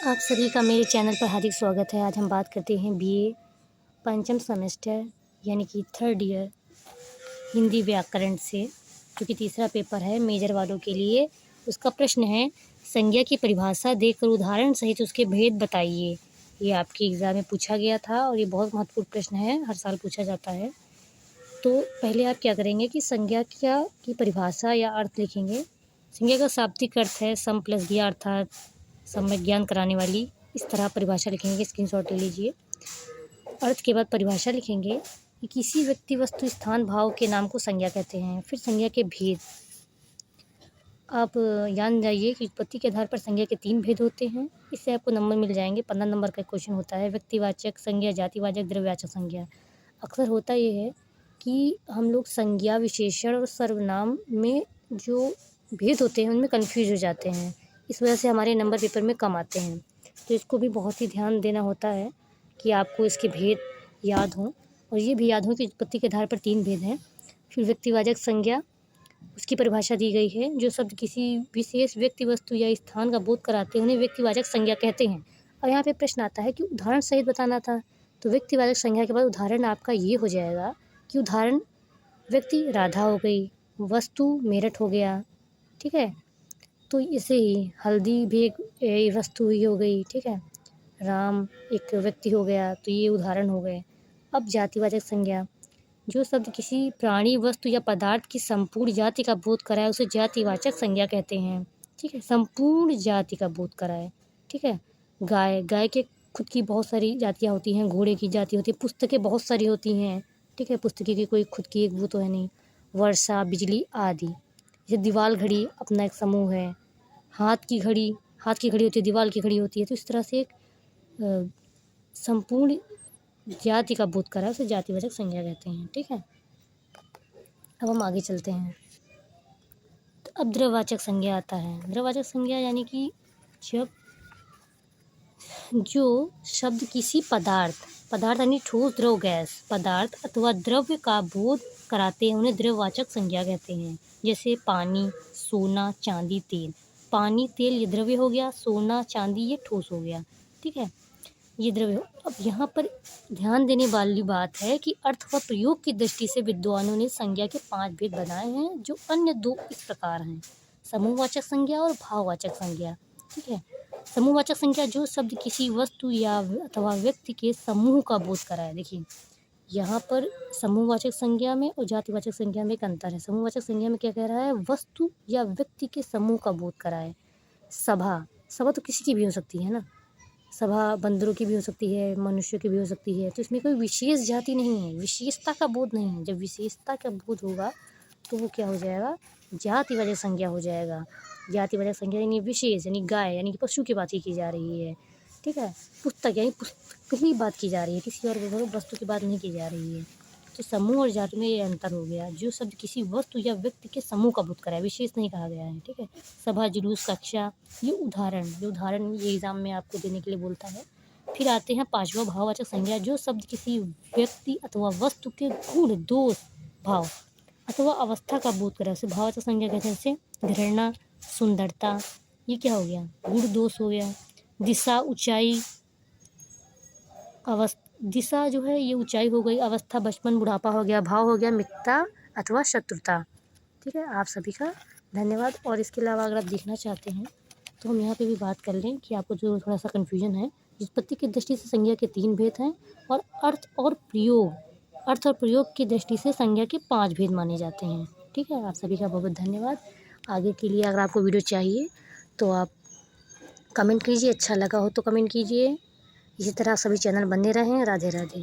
आप सभी का मेरे चैनल पर हार्दिक स्वागत है। आज हम बात करते हैं बीए पंचम सेमेस्टर यानी कि थर्ड ईयर हिंदी व्याकरण से, जो कि तीसरा पेपर है मेजर वालों के लिए। उसका प्रश्न है, संज्ञा की परिभाषा देकर उदाहरण सहित उसके भेद बताइए। ये आपके एग्ज़ाम में पूछा गया था और ये बहुत महत्वपूर्ण प्रश्न है, हर साल पूछा जाता है। तो पहले आप क्या करेंगे कि संज्ञा की परिभाषा या अर्थ लिखेंगे। संज्ञा का शाब्दिक अर्थ है सम प्लस ज्ञा, अर्थात सम्यक ज्ञान कराने वाली। इस तरह परिभाषा लिखेंगे, स्क्रीनशॉट ले लीजिए। अर्थ के बाद परिभाषा लिखेंगे कि किसी व्यक्ति, वस्तु, स्थान, भाव के नाम को संज्ञा कहते हैं। फिर संज्ञा के भेद आप जान जाइए कि उत्पत्ति के आधार पर संज्ञा के 3 भेद होते हैं। इससे आपको नंबर मिल जाएंगे। 15 नंबर का क्वेश्चन होता है। व्यक्तिवाचक संज्ञा, जातिवाचक, द्रव्यवाचक संज्ञा। अक्सर होता ये है कि हम लोग संज्ञा, विशेषण और सर्वनाम में जो भेद होते हैं उनमें कन्फ्यूज हो जाते हैं। इस वजह से हमारे नंबर पेपर में कम आते हैं। तो इसको भी बहुत ही ध्यान देना होता है कि आपको इसके भेद याद हों, और ये भी याद हो कि उत्पत्ति के आधार पर 3 भेद हैं। फिर व्यक्तिवाचक संज्ञा, उसकी परिभाषा दी गई है। जो शब्द किसी विशेष व्यक्ति, वस्तु या स्थान का बोध कराते हैं उन्हें व्यक्तिवाचक संज्ञा कहते हैं। और यहाँ पे प्रश्न आता है कि उदाहरण सहित बताना था, तो व्यक्तिवाचक संज्ञा के बाद उदाहरण आपका ये हो जाएगा कि उदाहरण व्यक्ति राधा हो गई, वस्तु मेरठ हो गया, ठीक है। तो इसे ही हल्दी भी एक वस्तु ही हो गई, ठीक है। राम एक व्यक्ति हो गया, तो ये उदाहरण हो गए। अब जातिवाचक संज्ञा, जो शब्द किसी प्राणी, वस्तु या पदार्थ की संपूर्ण जाति का बोध कराए उसे जातिवाचक संज्ञा कहते हैं, ठीक है। संपूर्ण जाति का बोध कराए, ठीक है। गाय के खुद की बहुत सारी जातियाँ होती हैं, घोड़े की जाति होती है, पुस्तकें बहुत सारी होती हैं, ठीक है। पुस्तकें की कोई खुद की एक वो तो है नहीं। वर्षा, बिजली आदि। जैसे दीवाल घड़ी अपना एक समूह है। हाथ की घड़ी होती है, दीवाल की घड़ी होती है। तो इस तरह से एक संपूर्ण जाति का बोध करा उसे जातिवाचक संज्ञा कहते हैं, ठीक है। अब हम आगे चलते हैं। तो अब द्रव्यवाचक संज्ञा आता है। द्रव्यवाचक संज्ञा यानी कि जब जो शब्द किसी पदार्थ यानी ठोस, द्रव, गैस, पदार्थ अथवा द्रव्य का बोध कराते हैं उन्हें द्रव्यवाचक संज्ञा कहते हैं। जैसे पानी, सोना, चांदी, तेल। पानी, तेल ये द्रव्य हो गया, सोना, चांदी ये ठोस हो गया, ठीक है। ये द्रव्य। अब यहाँ पर ध्यान देने वाली बात है कि अर्थ व प्रयोग की दृष्टि से विद्वानों ने संज्ञा के 5 भेद बनाए हैं, जो अन्य 2 इस प्रकार हैं: समूहवाचक संज्ञा और भाववाचक संज्ञा, ठीक है। समूहवाचक संज्ञा, जो शब्द किसी वस्तु या अथवा व्यक्ति के समूह का बोध कराए। देखिए यहाँ पर समूहवाचक संज्ञा में और जातिवाचक संज्ञा में एक अंतर है। समूहवाचक संज्ञा में क्या कह रहा है, वस्तु या व्यक्ति के समूह का बोध कराए। सभा तो किसी की भी हो सकती है ना, सभा बंदरों की भी हो सकती है, मनुष्यों की भी हो सकती है। तो इसमें कोई विशेष जाति नहीं है, विशेषता का बोध नहीं है। जब विशेषता का बोध होगा तो वो क्या हो जाएगा, जातिवाचक संज्ञा हो जाएगा। जातिवाचक संज्ञा यानी विशेष, यानी गाय यानी कि पशु की बात ही की जा रही है, ठीक है। पुस्तक यानी पुस्तक की बात की जा रही है, किसी और वस्तु की बात नहीं की जा रही है। तो समूह और जाति में ये अंतर हो गया। जो शब्द किसी वस्तु या व्यक्ति के समूह का बोध कराए, विशेष नहीं कहा गया है, ठीक है। सभा, जुलूस, कक्षा, ये उदाहरण ये एग्जाम में आपको देने के लिए बोलता है। फिर आते हैं 5वां भाववाचक संज्ञा, जो शब्द किसी व्यक्ति अथवा वस्तु के गुण, दोष, भाव अथवा अवस्था का बोध कराए उसे भाववाचक संज्ञा कहते हैं। जैसे घृणा, सुंदरता, ये क्या हो गया, गुण दोष हो गया। दिशा, ऊंचाई, दिशा जो है ये ऊंचाई हो गई। अवस्था, बचपन, बुढ़ापा हो गया। भाव हो गया मित्रता अथवा शत्रुता, ठीक है। आप सभी का धन्यवाद। और इसके अलावा अगर आप देखना चाहते हैं तो हम यहाँ पे भी बात कर लें कि आपको जो थोड़ा सा कन्फ्यूजन है, व्युत्पत्ति की दृष्टि से संज्ञा के 3 भेद हैं, और अर्थ और प्रयोग की दृष्टि से संज्ञा के 5 भेद माने जाते हैं, ठीक है। आप सभी का बहुत बहुत धन्यवाद। आगे के लिए अगर आपको वीडियो चाहिए तो आप कमेंट कीजिए, अच्छा लगा हो तो कमेंट कीजिए। इसी तरह सभी चैनल बने रहें। राधे राधे।